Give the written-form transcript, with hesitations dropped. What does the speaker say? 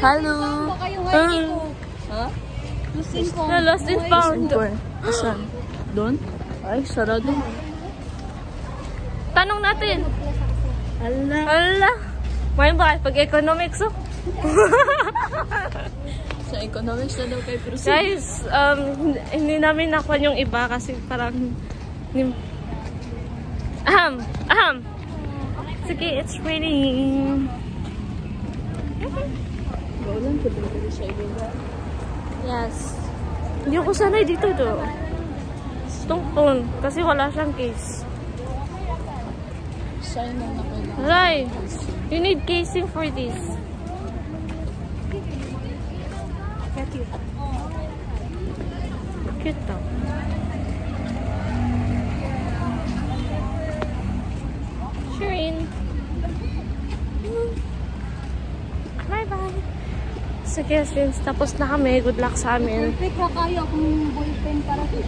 Hello. Ha? Lost and found. Saan? Doon? Ay, sarado. Tanong natin. Ala. May ba? Pag economics, oh. Sa economics na daw kay proceed. Guys, hindi namin nakuha yung iba kasi parang... Sige, it's raining. Gawlan ko din sa iba. Yes. Hindi ako sanay dito do. Tungtong. Kasi wala siyang case. Sign na na pwede. Right. You need casing for this. Cute daw. Shirin. Bye-bye. Sige, since tapos na kami, good luck sa amin. Perfect na kayo kung boyfriend para sa